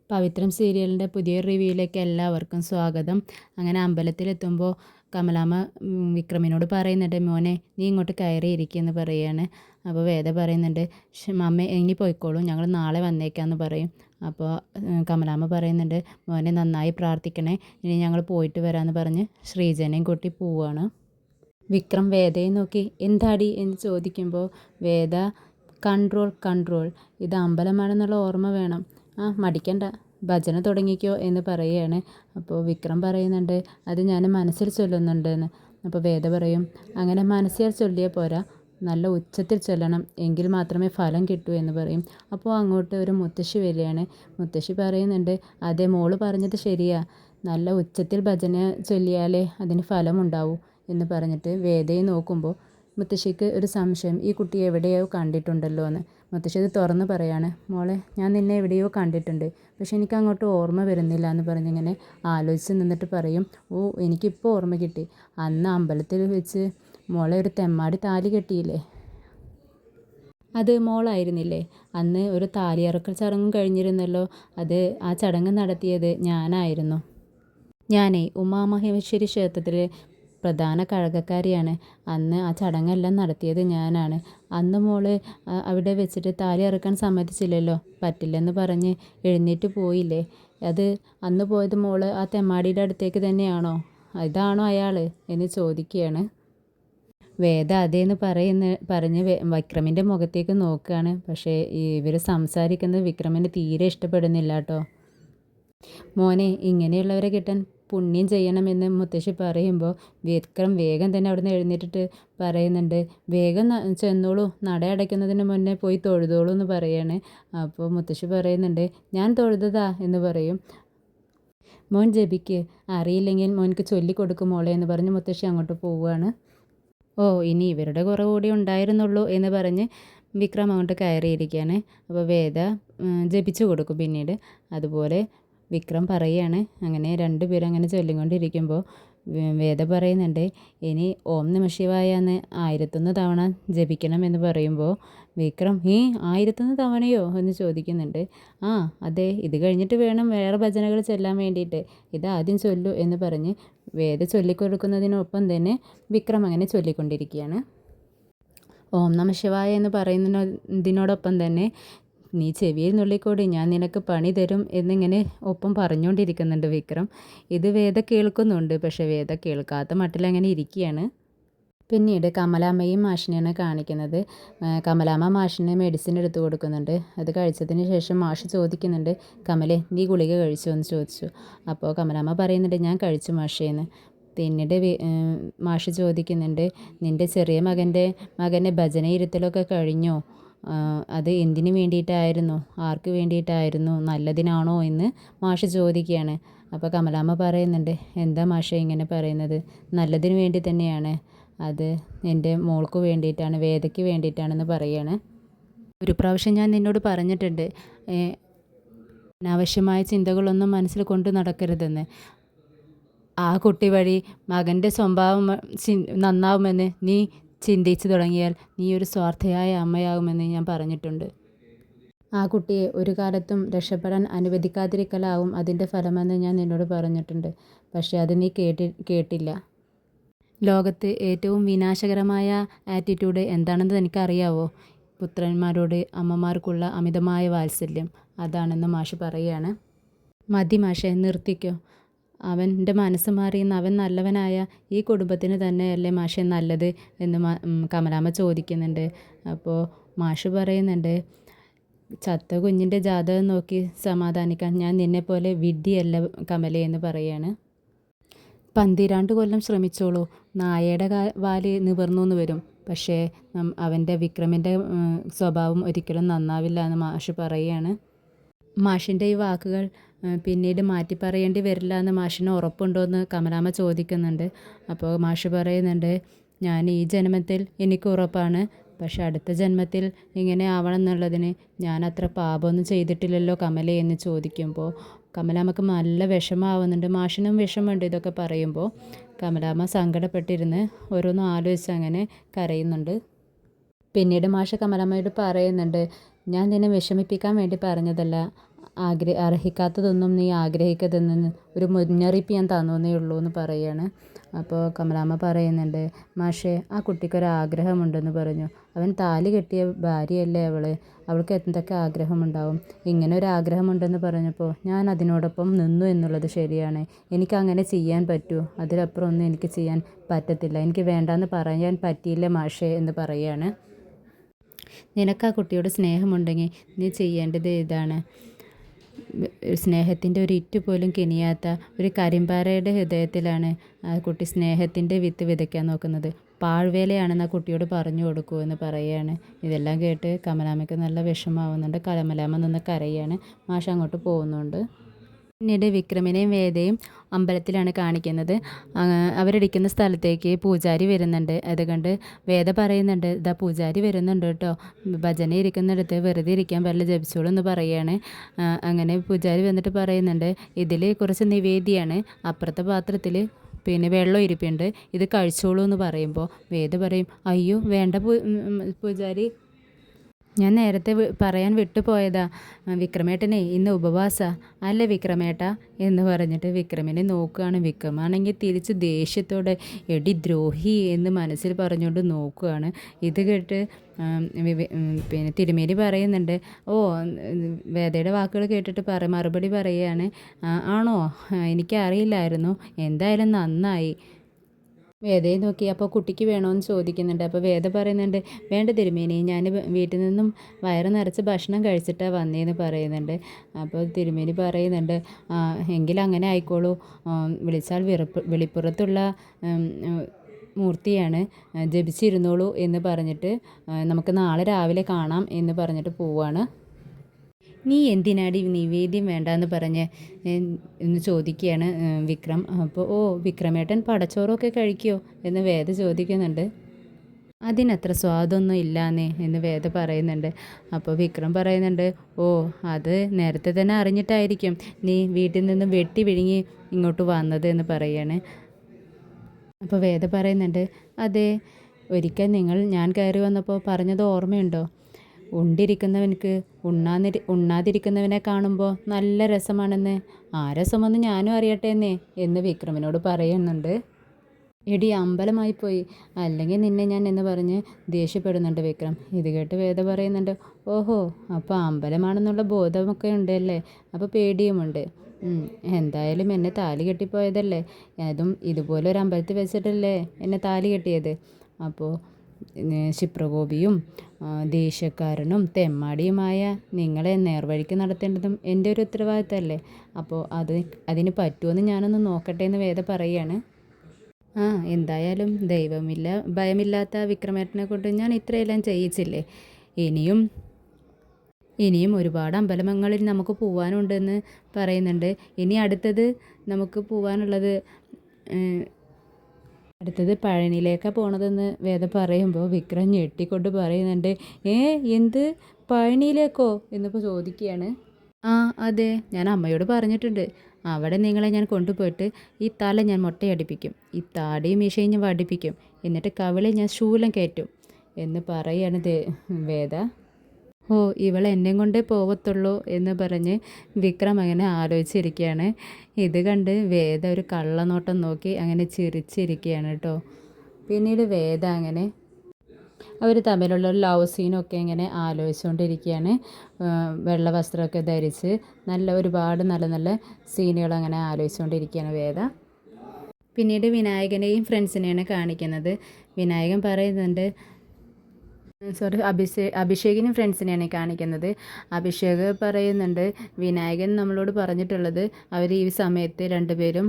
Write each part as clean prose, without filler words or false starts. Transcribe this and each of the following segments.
പവിത്രം സീരിയലിൻ്റെ പുതിയ റിവ്യൂയിലേക്ക് എല്ലാവർക്കും സ്വാഗതം. അങ്ങനെ അമ്പലത്തിലെത്തുമ്പോൾ കമലാമ്മ വിക്രമിനോട് പറയുന്നുണ്ട്, മോനെ നീ ഇങ്ങോട്ട് കയറിയിരിക്കുമെന്ന് പറയുകയാണ്. അപ്പോൾ വേദ പറയുന്നുണ്ട്, അമ്മ ഇനി പോയിക്കോളൂ, ഞങ്ങൾ നാളെ വന്നേക്കാമെന്ന് പറയും. അപ്പോൾ കമലാമ്മ പറയുന്നുണ്ട്, മോനെ നന്നായി പ്രാർത്ഥിക്കണേ, ഇനി ഞങ്ങൾ പോയിട്ട് വരാമെന്ന് പറഞ്ഞ് ശ്രീജനെയും കൂട്ടി പോവുകയാണ്. വിക്രം വേദയെ നോക്കി എന്താടി എന്ന് ചോദിക്കുമ്പോൾ വേദ കൺട്രോൾ കൺട്രോൾ, ഇത് അമ്പലമാണെന്നുള്ള ഓർമ്മ വേണം, മടിക്കണ്ട, ഭജന തുടങ്ങിക്കോ എന്ന് പറയുകയാണ്. അപ്പോൾ വിക്രം പറയുന്നുണ്ട്, അത് ഞാൻ മനസ്സിൽ ചൊല്ലുന്നുണ്ട് എന്ന്. അപ്പോൾ വേദ പറയും, അങ്ങനെ മനസ്സിൽ ചൊല്ലിയ പോരാ, നല്ല ഉച്ചത്തിൽ ചൊല്ലണം, എങ്കിൽ മാത്രമേ ഫലം കിട്ടൂ എന്ന് പറയും. അപ്പോൾ അങ്ങോട്ട് ഒരു മുത്തശ്ശി വരികയാണ്. മുത്തശ്ശി പറയുന്നുണ്ട്, അതെ മോള് പറഞ്ഞത് ശരിയാ, നല്ല ഉച്ചത്തിൽ ഭജന ചൊല്ലിയാലേ അതിന് ഫലമുണ്ടാവൂ എന്ന് പറഞ്ഞിട്ട് വേദയെ നോക്കുമ്പോൾ മുത്തശ്ശിക്ക് ഒരു സംശയം, ഈ കുട്ടിയെ എവിടെയോ കണ്ടിട്ടുണ്ടല്ലോ എന്ന്. മുത്തശ്ശി അത് തുറന്ന് പറയാണ്, മോളെ ഞാൻ നിന്നെ എവിടെയോ കണ്ടിട്ടുണ്ട്, പക്ഷെ എനിക്ക് അങ്ങോട്ട് ഓർമ്മ വരുന്നില്ല എന്ന് പറഞ്ഞിങ്ങനെ ആലോചിച്ച് നിന്നിട്ട് പറയും, ഓ എനിക്കിപ്പോൾ ഓർമ്മ കിട്ടി, അന്ന് അമ്പലത്തിൽ വെച്ച് മോളെ ഒരു തെമ്മാടി താലി കെട്ടിയില്ലേ, അത് മോളായിരുന്നില്ലേ? അന്ന് ഒരു താലിയറക്കൽ ചടങ്ങും കഴിഞ്ഞിരുന്നല്ലോ, അത് ആ ചടങ്ങ് നടത്തിയത് ഞാനായിരുന്നു. ഞാനേ ഉമാമഹേശ്വരി ക്ഷേത്രത്തിൽ പ്രധാന കഴകക്കാരിയാണ്. അന്ന് ആ ചടങ്ങെല്ലാം നടത്തിയത് ഞാനാണ്. അന്ന് മോള് അവിടെ വെച്ചിട്ട് താലി അറുക്കാൻ സമ്മതിച്ചില്ലല്ലോ, പറ്റില്ലെന്ന് പറഞ്ഞ് എഴുന്നേറ്റ് പോയില്ലേ, അത് അന്ന് പോയത് മോള് ആ തെമ്മാടിയുടെ അടുത്തേക്ക് തന്നെയാണോ, ഇതാണോ അയാൾ എന്ന് ചോദിക്കുകയാണ്. വേദ അതേന്ന് പറഞ്ഞ് വിക്രമിൻ്റെ മുഖത്തേക്ക് നോക്കുകയാണ്. പക്ഷേ ഇവർ സംസാരിക്കുന്നത് വിക്രമിന് തീരെ ഇഷ്ടപ്പെടുന്നില്ല കേട്ടോ. മോനെ ഇങ്ങനെയുള്ളവരെ കിട്ടാൻ പുണ്യം ചെയ്യണമെന്ന് മുത്തശ്ശി പറയുമ്പോൾ വിക്രം വേഗം തന്നെ അവിടെ നിന്ന് എഴുന്നേറ്റിട്ട് പറയുന്നുണ്ട്, വേഗം ചെന്നോളൂ, നട അടയ്ക്കുന്നതിന് മുന്നേ പോയി തൊഴുതോളൂ എന്ന് പറയാണ്. അപ്പോൾ മുത്തശ്ശി പറയുന്നുണ്ട്, ഞാൻ തൊഴുതതാ എന്ന് പറയും. മോൻ ജപിക്ക്, അറിയില്ലെങ്കിൽ മോൻക്ക് ചൊല്ലിക്കൊടുക്കും മോളെ എന്ന് പറഞ്ഞ് മുത്തശ്ശി അങ്ങോട്ട് പോവുകയാണ്. ഓ ഇനി ഇവരുടെ കുറവ് കൂടി ഉണ്ടായിരുന്നുള്ളൂ എന്ന് പറഞ്ഞ് വിക്രം അങ്ങോട്ട് കയറിയിരിക്കുകയാണ്. അപ്പോൾ വേദ ജപിച്ചു കൊടുക്കും പിന്നീട്. അതുപോലെ വിക്രം പറയുകയാണ്. അങ്ങനെ രണ്ടുപേരും അങ്ങനെ ചൊല്ലിക്കൊണ്ടിരിക്കുമ്പോൾ വേദ പറയുന്നുണ്ട്, ഇനി ഓം നമഃ ശിവായ എന്ന് 1001 തവണ ജപിക്കണം എന്ന് പറയുമ്പോൾ വിക്രം 1001 തവണയോ എന്ന് ചോദിക്കുന്നുണ്ട്. അതെ, ഇത് കഴിഞ്ഞിട്ട് വേണം വേറെ ഭജനകൾ ചൊല്ലാൻ വേണ്ടിയിട്ട്, ഇതാദ്യം ചൊല്ലു എന്ന് പറഞ്ഞ് വേദ ചൊല്ലിക്കൊടുക്കുന്നതിനൊപ്പം തന്നെ വിക്രം അങ്ങനെ ചൊല്ലിക്കൊണ്ടിരിക്കുകയാണ്. ഓം നമഃ ശിവായ എന്ന് പറയുന്നതിനോടൊപ്പം തന്നെ നീ ചെവിയിൽ നുള്ളിക്കോടി, ഞാൻ നിനക്ക് പണി തരും എന്നിങ്ങനെ ഒപ്പം പറഞ്ഞുകൊണ്ടിരിക്കുന്നുണ്ട് വിക്രം. ഇത് വേദ കേൾക്കുന്നുണ്ട്, പക്ഷേ വേദ കേൾക്കാത്ത മട്ടിലങ്ങനെ ഇരിക്കുകയാണ്. പിന്നീട് കമലാമ്മയും മാഷിനെയാണ് കാണിക്കുന്നത്. കമലാമ്മ മാഷിന് മെഡിസിൻ എടുത്തു കൊടുക്കുന്നുണ്ട്. അത് കഴിച്ചതിന് ശേഷം മാഷ് ചോദിക്കുന്നുണ്ട്, കമലേ നീ ഗുളിക കഴിച്ചോ എന്ന് ചോദിച്ചു. അപ്പോൾ കമലാമ്മ പറയുന്നുണ്ട്, ഞാൻ കഴിച്ചു മാഷേന്ന്. പിന്നീട് മാഷ് ചോദിക്കുന്നുണ്ട്, നിൻ്റെ ചെറിയ മകൻ്റെ ഭജന ഇരുത്തലൊക്കെ കഴിഞ്ഞോ, അത് എന്തിനു വേണ്ടിയിട്ടായിരുന്നു, ആർക്ക് വേണ്ടിയിട്ടായിരുന്നു, നല്ലതിനാണോ എന്ന് മാഷ് ചോദിക്കുകയാണ്. അപ്പോൾ കമലാമ്മ പറയുന്നുണ്ട്, എന്താ മാഷേ ഇങ്ങനെ പറയുന്നത്, നല്ലതിന് വേണ്ടി തന്നെയാണ്, അത് എൻ്റെ മോൾക്ക് വേണ്ടിയിട്ടാണ്, വേദയ്ക്ക് വേണ്ടിയിട്ടാണെന്ന് പറയുകയാണ്. ഒരു പ്രാവശ്യം ഞാൻ നിന്നോട് പറഞ്ഞിട്ടുണ്ട്, അനാവശ്യമായ ചിന്തകളൊന്നും മനസ്സിൽ കൊണ്ട് നടക്കരുതെന്ന്. ആ കുട്ടി വഴി മകൻ്റെ സ്വഭാവം നന്നാവുമെന്ന് നീ ചിന്തിച്ചു തുടങ്ങിയാൽ നീ ഒരു സ്വാർത്ഥയായ അമ്മയാകുമെന്ന് ഞാൻ പറഞ്ഞിട്ടുണ്ട്. ആ കുട്ടിയെ ഒരു കാലത്തും രക്ഷപ്പെടാൻ അനുവദിക്കാതിരിക്കലാവും അതിൻ്റെ ഫലമെന്ന് ഞാൻ നിന്നോട് പറഞ്ഞിട്ടുണ്ട്. പക്ഷേ അത് നീ കേട്ടില്ല. ലോകത്ത് ഏറ്റവും വിനാശകരമായ ആറ്റിറ്റ്യൂഡ് എന്താണെന്ന് എനിക്കറിയാവോ? പുത്രന്മാരോട് അമ്മമാർക്കുള്ള അമിതമായ വാത്സല്യം, അതാണെന്ന് മാഷ് പറയുകയാണ്. മതി മാഷേ, നിർത്തിക്കോ, അവൻ്റെ മനസ്സ് മാറിയെന്ന് അവൻ നല്ലവനായ ഈ കുടുംബത്തിന് തന്നെയല്ലേ മാഷേ നല്ലത് എന്ന് കമലാമ്മ ചോദിക്കുന്നുണ്ട്. അപ്പോൾ മാഷ് പറയുന്നുണ്ട്, ചത്ത കുഞ്ഞിൻ്റെ ജാതകം നോക്കി സമാധാനിക്കാൻ ഞാൻ നിന്നെപ്പോലെ വിഡ്ഢിയല്ല കമലേ എന്ന് പറയുകയാണ്. 12 കൊല്ലം ശ്രമിച്ചോളൂ, നായയുടെ വാല് നിവർന്നു എന്ന് വരും, പക്ഷേ അവൻ്റെ വിക്രമിൻ്റെ സ്വഭാവം ഒരിക്കലും നന്നാവില്ല എന്ന് മാഷ് പറയുകയാണ്. മാഷിൻ്റെ ഈ വാക്കുകൾ പിന്നീട് മാറ്റി പറയേണ്ടി വരില്ല എന്ന് മാഷിന് ഉറപ്പുണ്ടോ എന്ന് കമലാമ്മ ചോദിക്കുന്നുണ്ട്. അപ്പോൾ മാഷ് പറയുന്നുണ്ട്, ഞാൻ ഈ ജന്മത്തിൽ എനിക്ക് ഉറപ്പാണ്, പക്ഷെ അടുത്ത ജന്മത്തിൽ ഇങ്ങനെ ആവണം എന്നുള്ളതിന് ഞാൻ അത്ര പാപമൊന്നും ചെയ്തിട്ടില്ലല്ലോ കമലേ എന്ന് ചോദിക്കുമ്പോൾ കമലാമ്മക്ക് നല്ല വിഷമമാവുന്നുണ്ട്. മാഷിനും വിഷമമുണ്ട് ഇതൊക്കെ പറയുമ്പോൾ. കമലാമ്മ സങ്കടപ്പെട്ടിരുന്ന് ഓരോന്നും ആലോചിച്ച് അങ്ങനെ കരയുന്നുണ്ട്. പിന്നീട് മാഷ് കമലാമ്മയോട് പറയുന്നുണ്ട്, ഞാൻ നിന്നെ വിഷമിപ്പിക്കാൻ വേണ്ടി പറഞ്ഞതല്ല, അർഹിക്കാത്തതൊന്നും നീ ആഗ്രഹിക്കരുതെന്ന് ഒരു മുന്നറിയിപ്പ് ഞാൻ തന്നേ ഉള്ളൂ എന്ന് പറയുകയാണ്. അപ്പോൾ കമലാമ്മ പറയുന്നുണ്ട്, മാഷേ ആ കുട്ടിക്കൊരാഗ്രഹമുണ്ടെന്ന് പറഞ്ഞു. അവൻ താലി കെട്ടിയ ഭാര്യയല്ലേ അവൾക്ക് എന്തൊക്കെ ആഗ്രഹമുണ്ടാവും. ഇങ്ങനെ ഒരു ആഗ്രഹമുണ്ടെന്ന് പറഞ്ഞപ്പോൾ ഞാൻ അതിനോടൊപ്പം നിന്നു എന്നുള്ളത് ശരിയാണ്. എനിക്കങ്ങനെ ചെയ്യാൻ പറ്റൂ, അതിലപ്പുറം ഒന്നും എനിക്ക് ചെയ്യാൻ പറ്റത്തില്ല. എനിക്ക് വേണ്ടാന്ന് പറയാൻ പറ്റിയില്ല മാഷേ എന്ന് പറയുകയാണ്. നിനക്ക് ആ കുട്ടിയോട് സ്നേഹമുണ്ടെങ്കിൽ നീ ചെയ്യേണ്ടത് ഇതാണ്. സ്നേഹത്തിൻ്റെ ഒരു ഇറ്റ് പോലും കിനിയാത്ത ഒരു കരിമ്പാറയുടെ ഹൃദയത്തിലാണ് ആ കുട്ടി സ്നേഹത്തിൻ്റെ വിത്ത് വിതയ്ക്കാൻ നോക്കുന്നത്. പാഴ്വേലയാണെന്ന് ആ കുട്ടിയോട് പറഞ്ഞു കൊടുക്കൂ എന്ന് പറയുകയാണ്. ഇതെല്ലാം കേട്ട് കമലാമ്മയ്ക്ക് നല്ല വിഷമാവുന്നുണ്ട്. കമലാമ്മ നിന്ന് കരയാണ്. മാഷ് അങ്ങോട്ട് പോകുന്നുണ്ട്. പിന്നീട് വിക്രമിനെയും വേദയും അമ്പലത്തിലാണ് കാണിക്കുന്നത്. അവരിരിക്കുന്ന സ്ഥലത്തേക്ക് പൂജാരി വരുന്നുണ്ട്. അതുകൊണ്ട് വേദ പറയുന്നുണ്ട്, ഇതാ പൂജാരി വരുന്നുണ്ട് കേട്ടോ, ഭജന ഇരിക്കുന്നിടത്ത് വെറുതെ ഇരിക്കാൻ പറ്റില്ല, ജപിച്ചോളൂ എന്ന് പറയുകയാണ്. അങ്ങനെ പൂജാരി വന്നിട്ട് പറയുന്നുണ്ട്, ഇതിൽ കുറച്ച് നിവേദ്യമാണ്, അപ്പുറത്തെ പാത്രത്തിൽ പിന്നെ വെള്ളം ഇരിപ്പുണ്ട്, ഇത് കഴിച്ചോളൂ എന്ന് പറയുമ്പോൾ വേദ പറയും, അയ്യോ വേണ്ട പൂജാരി, ഞാൻ നേരത്തെ പറയാൻ വിട്ടുപോയതാ, വിക്രമേട്ടനെ ഇന്ന് ഉപവാസ അല്ല വിക്രമേട്ട എന്ന് പറഞ്ഞിട്ട് വിക്രമിനെ നോക്കുകയാണ്. വിക്രമാണെങ്കിൽ തിരിച്ച് ദേഷ്യത്തോടെ എടി ദ്രോഹി എന്ന് മനസ്സിൽ പറഞ്ഞുകൊണ്ട് നോക്കുകയാണ്. ഇത് കേട്ട് പിന്നെ തിരുമേനി പറയുന്നുണ്ട്, ഓ വേദയുടെ വാക്കുകൾ കേട്ടിട്ട് മറുപടി പറയുകയാണ്, ആണോ എനിക്കറിയില്ലായിരുന്നു, എന്തായാലും നന്നായി. വേദയെ നോക്കി അപ്പോൾ കുട്ടിക്ക് വേണമെന്ന് ചോദിക്കുന്നുണ്ട്. അപ്പോൾ വേദ പറയുന്നുണ്ട്, വേണ്ട തിരുമേനി, ഞാൻ വീട്ടിൽ നിന്നും വയറ് നിറച്ച് ഭക്ഷണം കഴിച്ചിട്ടാണ് വന്നേന്ന് പറയുന്നുണ്ട്. അപ്പോൾ തിരുമേനി പറയുന്നുണ്ട്, എങ്കിൽ അങ്ങനെ ആയിക്കോളൂ, വിളിച്ചാൽ വെളിപ്പുറത്തുള്ള മൂർത്തിയാണ്, ജപിച്ചിരുന്നോളൂ എന്ന് പറഞ്ഞിട്ട് നമുക്ക് നാളെ രാവിലെ കാണാം എന്ന് പറഞ്ഞിട്ട് പോവാണ്. നീ എന്തിനാടി നിവേദ്യം വേണ്ടാന്ന് പറഞ്ഞ് എന്ന് ചോദിക്കുകയാണ് വിക്രം. അപ്പോൾ ഓ വിക്രമേട്ടൻ പടച്ചോറൊക്കെ കഴിക്കുമോ എന്ന് വേദ ചോദിക്കുന്നുണ്ട്. അതിനത്ര സ്വാദൊന്നും ഇല്ലാന്നേ എന്ന് വേദ പറയുന്നുണ്ട്. അപ്പോൾ വിക്രം പറയുന്നുണ്ട്, ഓ അത് നേരത്തെ തന്നെ അറിഞ്ഞിട്ടായിരിക്കും നീ വീട്ടിൽ നിന്നും വെട്ടി വിഴുങ്ങി ഇങ്ങോട്ട് വന്നത് എന്ന് പറയാണ്. അപ്പോൾ വേദ പറയുന്നുണ്ട്, അതെ, ഒരിക്കൽ ഞാൻ കയറി വന്നപ്പോൾ പറഞ്ഞത് ഓർമ്മയുണ്ടോ, ഉണ്ടിരിക്കുന്നവനക്ക് ഉണ്ണാതിരിക്കുന്നവനെ കാണുമ്പോൾ നല്ല രസമാണെന്ന്. ആ രസമൊന്ന് ഞാനും അറിയട്ടെ എന്ന് വിക്രമിനോട് പറയുന്നുണ്ട്. എടി അമ്പലമായിപ്പോയി, അല്ലെങ്കിൽ നിന്നെ ഞാൻ എന്ന് പറഞ്ഞ് ദേഷ്യപ്പെടുന്നുണ്ട് വിക്രം. ഇത് കേട്ട് വേദ പറയുന്നുണ്ട്, ഓഹോ അപ്പോൾ അമ്പലമാണെന്നുള്ള ബോധമൊക്കെ ഉണ്ടല്ലേ, അപ്പോൾ പേടിയുമുണ്ട്. എന്തായാലും എന്നെ താലി കെട്ടിപ്പോയതല്ലേ, അതും ഇതുപോലൊരു അമ്പലത്തിൽ വെച്ചിട്ടല്ലേ എന്നെ താലി കെട്ടിയത്. അപ്പോൾ ക്ഷിപ്രകോപിയും ദേഷ്യക്കാരനും തെമ്മാടിയുമായ നിങ്ങളെ നേർവഴിക്ക് നടത്തേണ്ടതും എൻ്റെ ഒരു ഉത്തരവാദിത്തമല്ലേ. അപ്പോൾ അതിന് പറ്റുമെന്ന് ഞാനൊന്ന് നോക്കട്ടെ എന്ന് വേദ പറയുകയാണ്. എന്തായാലും ഭയമില്ലാത്ത വിക്രമേട്ടനെ കൊണ്ട് ഞാൻ ഇത്രയെല്ലാം ചെയ്യിച്ചില്ലേ, ഇനിയും ഒരുപാട് അമ്പലങ്ങളിൽ നമുക്ക് പോകാനുണ്ടെന്ന് പറയുന്നുണ്ട്. ഇനി അടുത്തത് നമുക്ക് പോകാനുള്ളത് പഴനിയിലേക്കാണ് പോണതെന്ന് വേദ പറയുമ്പോൾ വിക്രം ഞെട്ടിക്കൊണ്ട് പറയുന്നുണ്ട്, എന്ത് പഴനിയിലേക്കോ എന്നിപ്പോൾ ചോദിക്കുകയാണ്. അതെ, ഞാൻ അമ്മയോട് പറഞ്ഞിട്ടുണ്ട്, അവിടെ നിങ്ങളെ ഞാൻ കൊണ്ടുപോയിട്ട് ഈ തല ഞാൻ മൊട്ടയടിപ്പിക്കും, ഈ താടിയും മീശയും ഞാൻ വടിപ്പിക്കും, എന്നിട്ട് കവിളിൽ ഞാൻ ശൂലം കയറ്റും എന്ന് പറയാണ് വേദ. ഓ ഇവൾ എന്നെ കൊണ്ടേ പോവത്തുള്ളൂ എന്ന് പറഞ്ഞ് വിക്രം അങ്ങനെ ആലോചിച്ചിരിക്കുകയാണ്. ഇത് കണ്ട് വേദ ഒരു കള്ളനോട്ടം നോക്കി അങ്ങനെ ചിരിച്ചിരിക്കുകയാണ് കേട്ടോ. പിന്നീട് വേദ അങ്ങനെ അവർ തമ്മിലുള്ള ഒരു ലവ് സീനൊക്കെ ഇങ്ങനെ ആലോചിച്ചുകൊണ്ടിരിക്കുകയാണ്. വെള്ള വസ്ത്രമൊക്കെ ധരിച്ച് ഒരുപാട് നല്ല നല്ല സീനുകൾ അങ്ങനെ ആലോചിച്ചുകൊണ്ടിരിക്കുകയാണ് വേദ. പിന്നീട് വിനായകനെയും ഫ്രണ്ട്സിനെയാണ് കാണിക്കുന്നത്. വിനായകൻ പറയുന്നുണ്ട്, അഭിഷേകിനും ഫ്രണ്ട്സിനെയാണ് കാണിക്കുന്നത്. അഭിഷേക് പറയുന്നുണ്ട്, വിനായകൻ നമ്മളോട് പറഞ്ഞിട്ടുള്ളത് അവർ ഈ സമയത്ത് രണ്ടുപേരും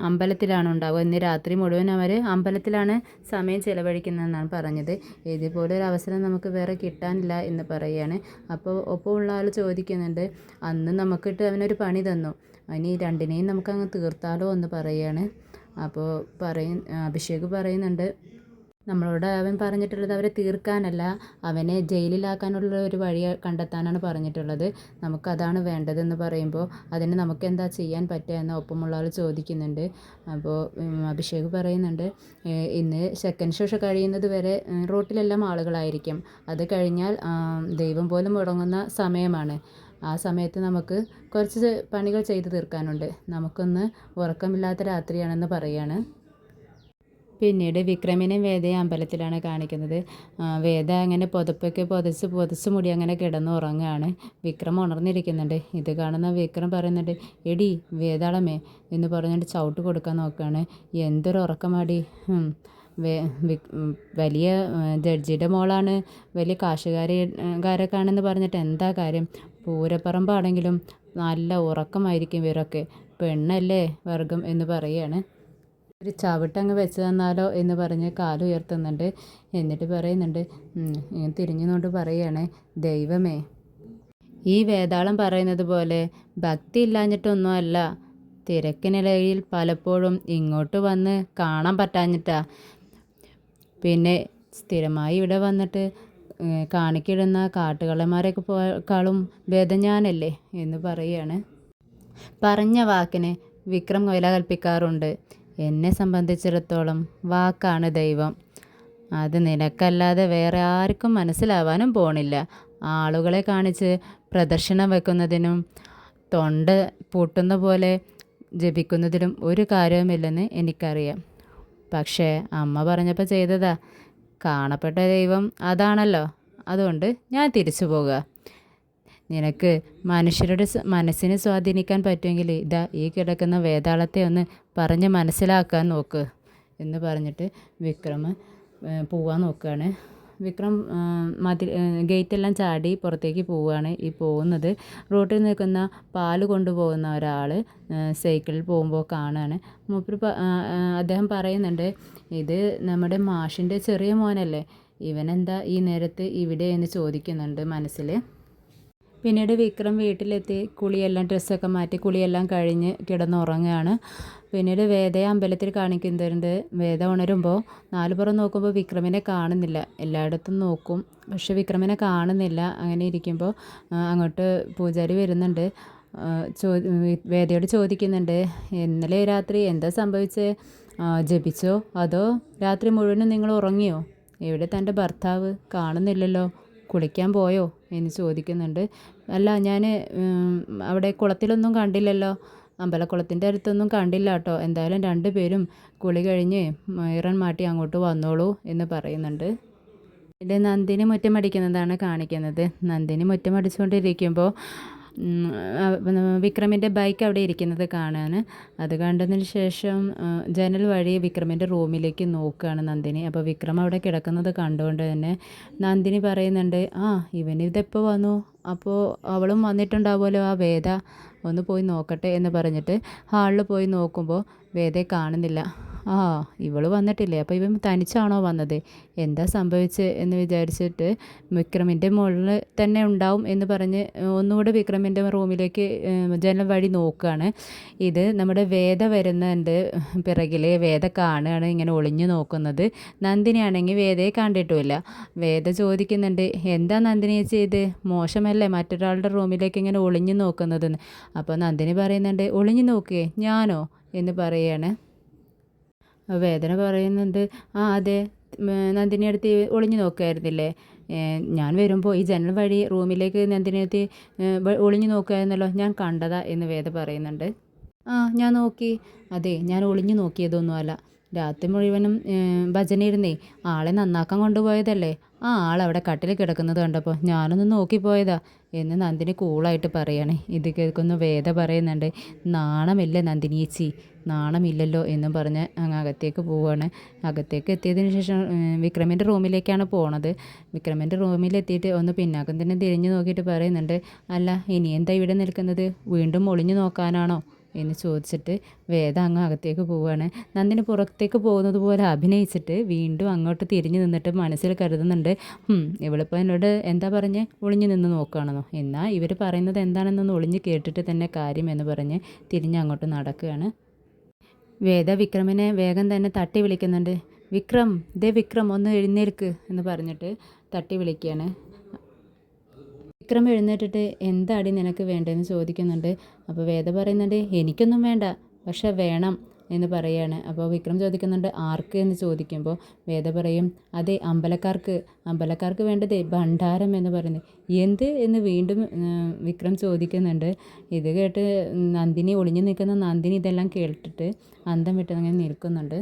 അമ്പലത്തിലാണ് ഉണ്ടാവുക, ഇന്ന് രാത്രി മുഴുവൻ അവർ അമ്പലത്തിലാണ് സമയം ചിലവഴിക്കുന്നതെന്നാണ് പറഞ്ഞത്. ഇതുപോലൊരു അവസരം നമുക്ക് വേറെ കിട്ടാനില്ല എന്ന് പറയുകയാണ്. അപ്പോൾ ഒപ്പമുള്ള ആൾ ചോദിക്കുന്നുണ്ട്, അന്ന് നമുക്കിട്ട് അവനൊരു പണി തന്നു, ഇനി രണ്ടിനെയും നമുക്കങ്ങ് തീർത്താലോ എന്ന് പറയുകയാണ്. അപ്പോൾ അഭിഷേക് പറയുന്നുണ്ട്, നമ്മളോട് അവൻ പറഞ്ഞിട്ടുള്ളത് അവരെ തീർക്കാനല്ല, അവനെ ജയിലിലാക്കാനുള്ള ഒരു വഴി കണ്ടെത്താനാണ് പറഞ്ഞിട്ടുള്ളത്, നമുക്കതാണ് വേണ്ടതെന്ന് പറയുമ്പോൾ അതിന് നമുക്കെന്താ ചെയ്യാൻ പറ്റുക എന്ന് ഒപ്പമുള്ള ആൾ ചോദിക്കുന്നുണ്ട്. അപ്പോൾ അഭിഷേക് പറയുന്നുണ്ട്, ഇന്ന് സെക്കൻഡ് ഷോ കഴിയുന്നത് വരെ റോട്ടിലെല്ലാം ആളുകളായിരിക്കും, അത് കഴിഞ്ഞാൽ ദൈവം പോലും മുടങ്ങുന്ന സമയമാണ്, ആ സമയത്ത് നമുക്ക് കുറച്ച് പണികൾ ചെയ്ത് തീർക്കാനുണ്ട്. നമുക്കൊന്ന് ഉറക്കമില്ലാത്ത രാത്രിയാണെന്ന് പറയാണ്. പിന്നീട് വിക്രമിനെയും വേദയും അമ്പലത്തിലാണ് കാണിക്കുന്നത്. വേദ അങ്ങനെ പുതപ്പൊക്കെ പുതച്ച് മൂടി അങ്ങനെ കിടന്നുറങ്ങുകയാണ്. വിക്രം ഉണർന്നിരിക്കുന്നുണ്ട്. ഇത് കാണുന്ന വിക്രം പറയുന്നുണ്ട്, എടി വേതാളമേ എന്ന് പറഞ്ഞിട്ട് ചവിട്ട് കൊടുക്കാൻ നോക്കുകയാണ്. എന്തൊരു ഉറക്കമാടി, വലിയ ജഡ്ജിയുടെ മോളാണ്, വലിയ കാശുകാരൊക്കെയാണെന്ന് പറഞ്ഞിട്ട് എന്താ കാര്യം? പൂരപ്പറമ്പാണെങ്കിലും നല്ല ഉറക്കമായിരിക്കും ഇവരൊക്കെ, പെണ്ണല്ലേ വർഗം എന്ന് പറയുകയാണ്. ഒരു ചവിട്ടങ്ങ് വെച്ച് തന്നാലോ എന്ന് പറഞ്ഞ് കാലുയർത്തുന്നുണ്ട്. എന്നിട്ട് പറയുന്നുണ്ട്, തിരിഞ്ഞുകൊണ്ട് പറയുകയാണ്, ദൈവമേ, ഈ വേതാളം പറയുന്നത് പോലെ ഭക്തി ഇല്ലാഞ്ഞിട്ടൊന്നുമല്ല, തിരക്കിനിടയിൽ പലപ്പോഴും ഇങ്ങോട്ട് വന്ന് കാണാൻ പറ്റാഞ്ഞിട്ടാ. പിന്നെ സ്ഥിരമായി ഇവിടെ വന്നിട്ട് കാണിക്കിടുന്ന കാട്ടുകള്ളന്മാരെക്കാളും ഭേദം ഞാനല്ലേ എന്ന് പറയുകയാണ്. പറഞ്ഞ വാക്കിന് വിക്രം വില കൽപ്പിക്കാറുണ്ട്. എന്നെ സംബന്ധിച്ചിടത്തോളം വാക്കാണ് ദൈവം. അത് നിനക്കല്ലാതെ വേറെ ആർക്കും മനസ്സിലാവാനും പോണില്ല. ആളുകളെ കാണിച്ച് പ്രദർശനം വെക്കുന്നതിനും തൊണ്ട പൂട്ടുന്ന പോലെ ജപിക്കുന്നതിലും ഒരു കാര്യവുമില്ലെന്ന് എനിക്കറിയാം. പക്ഷേ അമ്മ പറഞ്ഞപ്പോൾ ചെയ്തതാ. കാണപ്പെട്ട ദൈവം അതാണല്ലോ. അതുകൊണ്ട് ഞാൻ തിരിച്ചു പോകുക. നിനക്ക് മനുഷ്യരുടെ മനസ്സിനെ സ്വാധീനിക്കാൻ പറ്റുമെങ്കിൽ ഇതാ ഈ കിടക്കുന്ന വേതാളത്തെ ഒന്ന് പറഞ്ഞ് മനസ്സിലാക്കാൻ നോക്ക് എന്ന് പറഞ്ഞിട്ട് വിക്രം പോവാൻ നോക്കുകയാണ്. വിക്രം ഗേറ്റെല്ലാം ചാടി പുറത്തേക്ക് പോവുകയാണ്. ഈ പോകുന്നത് റോട്ടിൽ നിൽക്കുന്ന പാല് കൊണ്ടുപോകുന്ന ഒരാൾ സൈക്കിളിൽ പോകുമ്പോൾ കാണുകയാണ്. അദ്ദേഹം പറയുന്നുണ്ട്, ഇത് നമ്മുടെ മാഷിൻ്റെ ചെറിയ മോനല്ലേ, ഇവനെന്താ ഈ നേരത്ത് ഇവിടെ എന്ന് ചോദിക്കുന്നുണ്ട് മനസ്സിൽ. പിന്നീട് വിക്രം വീട്ടിലെത്തി ഡ്രസ്സൊക്കെ മാറ്റി കുളിയെല്ലാം കഴിഞ്ഞ് കിടന്നുറങ്ങുകയാണ്. പിന്നീട് വേദയെ അമ്പലത്തിൽ കാണിക്കുന്നുണ്ട്. വേദ ഉണരുമ്പോൾ നാലുപുറം നോക്കുമ്പോൾ വിക്രമിനെ കാണുന്നില്ല. എല്ലായിടത്തും നോക്കും, പക്ഷെ വിക്രമിനെ കാണുന്നില്ല. അങ്ങനെ ഇരിക്കുമ്പോൾ അങ്ങോട്ട് പൂജാരി വരുന്നുണ്ട്. വേദയോട് ചോദിക്കുന്നുണ്ട്, ഇന്നലെ രാത്രി എന്താ സംഭവിച്ചത്? ജപിച്ചോ അതോ രാത്രി മുഴുവനും നിങ്ങൾ ഉറങ്ങിയോ? എവിടെ തൻ്റെ ഭർത്താവ്? കാണുന്നില്ലല്ലോ. കുളിക്കാൻ പോയോ എന്ന് ചോദിക്കുന്നുണ്ട്. അല്ല, ഞാൻ അവിടെ കുളത്തിലൊന്നും കണ്ടില്ലല്ലോ, അമ്പലക്കുളത്തിൻ്റെ അടുത്തൊന്നും കണ്ടില്ല കേട്ടോ. എന്തായാലും രണ്ടുപേരും കുളി കഴിഞ്ഞ് ഈറൻ മാറ്റി അങ്ങോട്ട് വന്നോളൂ എന്ന് പറയുന്നുണ്ട്. ഇത് നന്ദിനി മുറ്റമടിക്കുന്നതാണ് കാണിക്കുന്നത്. നന്ദിനി മുറ്റമടിച്ചുകൊണ്ടിരിക്കുമ്പോൾ വിക്രമിൻ്റെ ബൈക്ക് അവിടെ ഇരിക്കുന്നത് കാണാൻ. അത് കണ്ടതിന് ശേഷം ജനൽ വഴി വിക്രമിൻ്റെ റൂമിലേക്ക് നോക്കുകയാണ് നന്ദിനി. അപ്പോൾ വിക്രം അവിടെ കിടക്കുന്നത് കണ്ടുകൊണ്ട് തന്നെ നന്ദിനി പറയുന്നുണ്ട്, ഇവനിതെപ്പോൾ വന്നു? അപ്പോൾ അവളും വന്നിട്ടുണ്ടാവുമല്ലോ, ആ വേദ, ഒന്ന് പോയി നോക്കട്ടെ എന്ന് പറഞ്ഞിട്ട് ഹാളിൽ പോയി നോക്കുമ്പോൾ വേദയെ കാണുന്നില്ല. ഇവൾ വന്നിട്ടില്ലേ, അപ്പോൾ ഇവൻ തനിച്ചാണോ വന്നത്? എന്താ സംഭവിച്ചത് എന്ന് വിചാരിച്ചിട്ട് വിക്രമിൻ്റെ മുകളിൽ തന്നെ ഉണ്ടാവും എന്ന് പറഞ്ഞ് ഒന്നുകൂടെ വിക്രമിൻ്റെ റൂമിലേക്ക് ജനൽ വഴി നോക്കുകയാണ്. ഇത് നമ്മുടെ വേദ വരുന്നുണ്ട് പിറകിൽ. വേദ കാണുകയാണ് ഇങ്ങനെ ഒളിഞ്ഞു നോക്കുന്നത്. നന്ദിനിയാണെങ്കിൽ വേദയെ കണ്ടിട്ടുമില്ല. വേദ ചോദിക്കുന്നുണ്ട്, എന്താ നന്ദിനി ചെയ്ത്? മോശമല്ലേ മറ്റൊരാളുടെ റൂമിലേക്ക് ഇങ്ങനെ ഒളിഞ്ഞു നോക്കുന്നതെന്ന്. അപ്പോൾ നന്ദിനി പറയുന്നുണ്ട്, ഒളിഞ്ഞു നോക്കിയേ ഞാനോ എന്ന് പറയാണ്. വേദന പറയുന്നുണ്ട്, അതെ, നന്ദിനി അടുത്ത് ഒളിഞ്ഞു നോക്കുമായിരുന്നില്ലേ? ഞാൻ വരുമ്പോൾ ഈ ജനൽ വഴി റൂമിലേക്ക് നന്ദിനി അടുത്ത് ഒളിഞ്ഞു നോക്കുമായിരുന്നല്ലോ, ഞാൻ കണ്ടതാ എന്ന് വേദ പറയുന്നുണ്ട്. ഞാൻ നോക്കി. അതെ, ഞാൻ ഒളിഞ്ഞു നോക്കിയതൊന്നുമല്ല. രാത്രി മുഴുവനും ഭജനയിരുന്നേ, ആളെ നന്നാക്കാൻ കൊണ്ടുപോയതല്ലേ. ആളവിടെ കട്ടിൽ കിടക്കുന്നത് കണ്ടപ്പോൾ ഞാനൊന്ന് നോക്കിപ്പോയതാ എന്ന് നന്ദിനി കൂളായിട്ട് പറയണേ. ഇത് കേൾക്കുന്ന വേദ പറയുന്നുണ്ട്, നാണമില്ലേ നന്ദിനി ചേച്ചി, നാണമില്ലല്ലോ എന്നും പറഞ്ഞ് അങ്ങ് അകത്തേക്ക് പോവുകയാണ്. അകത്തേക്ക് എത്തിയതിന് ശേഷം വിക്രമിൻ്റെ റൂമിലേക്കാണ് പോണത്. വിക്രമിൻ്റെ റൂമിലെത്തിയിട്ട് ഒന്ന് പിന്നാക്കം തന്നെ തിരിഞ്ഞു നോക്കിയിട്ട് പറയുന്നുണ്ട്, അല്ല, ഇനി എന്താ ഇവിടെ നിൽക്കുന്നത്? വീണ്ടും ഒളിഞ്ഞു നോക്കാനാണോ എന്ന് ചോദിച്ചിട്ട് വേദ അങ്ങ് അകത്തേക്ക് പോവുകയാണ്. നന്ദിനി പുറത്തേക്ക് പോകുന്നത് പോലെ അഭിനയിച്ചിട്ട് വീണ്ടും അങ്ങോട്ട് തിരിഞ്ഞു നിന്നിട്ട് മനസ്സിൽ കരുതുന്നുണ്ട്, ഇവളിപ്പോൾ എന്നോട് എന്താ പറഞ്ഞ് ഒളിഞ്ഞു നിന്ന് നോക്കുകയാണെന്നോ, എന്നാൽ ഇവർ പറയുന്നത് എന്താണെന്നൊന്ന് ഒളിഞ്ഞ് കേട്ടിട്ട് തന്നെ കാര്യം എന്ന് പറഞ്ഞ് തിരിഞ്ഞ് അങ്ങോട്ട് നടക്കുകയാണ്. വേദ വിക്രമിനെ വേഗം തന്നെ തട്ടി വിളിക്കുന്നുണ്ട്. വിക്രം, വിക്രം ഒന്ന് എഴുന്നേൽക്ക് എന്ന് പറഞ്ഞിട്ട് തട്ടി വിളിക്കുകയാണ്. വിക്രം എഴുന്നേറ്റിട്ട് എന്താടി നിനക്ക് വേണ്ടതെന്ന് ചോദിക്കുന്നുണ്ട്. അപ്പോൾ വേദ പറയുന്നുണ്ട്, എനിക്കൊന്നും വേണ്ട, പക്ഷെ വേണം, എന്ന് പറയാണ്. അപ്പോൾ വിക്രം ചോദിക്കുന്നുണ്ട് ആർക്ക് എന്ന് ചോദിക്കുമ്പോൾ വേദ പറയും അതെ അമ്പലക്കാർക്ക് വേണ്ടത് ഭണ്ഡാരം എന്ന് പറയുന്നത്. എന്ത് എന്ന് വീണ്ടും വിക്രം ചോദിക്കുന്നുണ്ട്. ഇത് കേട്ട് നന്ദിനി ഒളിഞ്ഞു നിൽക്കുന്ന നന്ദിനി ഇതെല്ലാം കേട്ടിട്ട് അന്തം വിട്ട് അങ്ങനെ നിൽക്കുന്നുണ്ട്.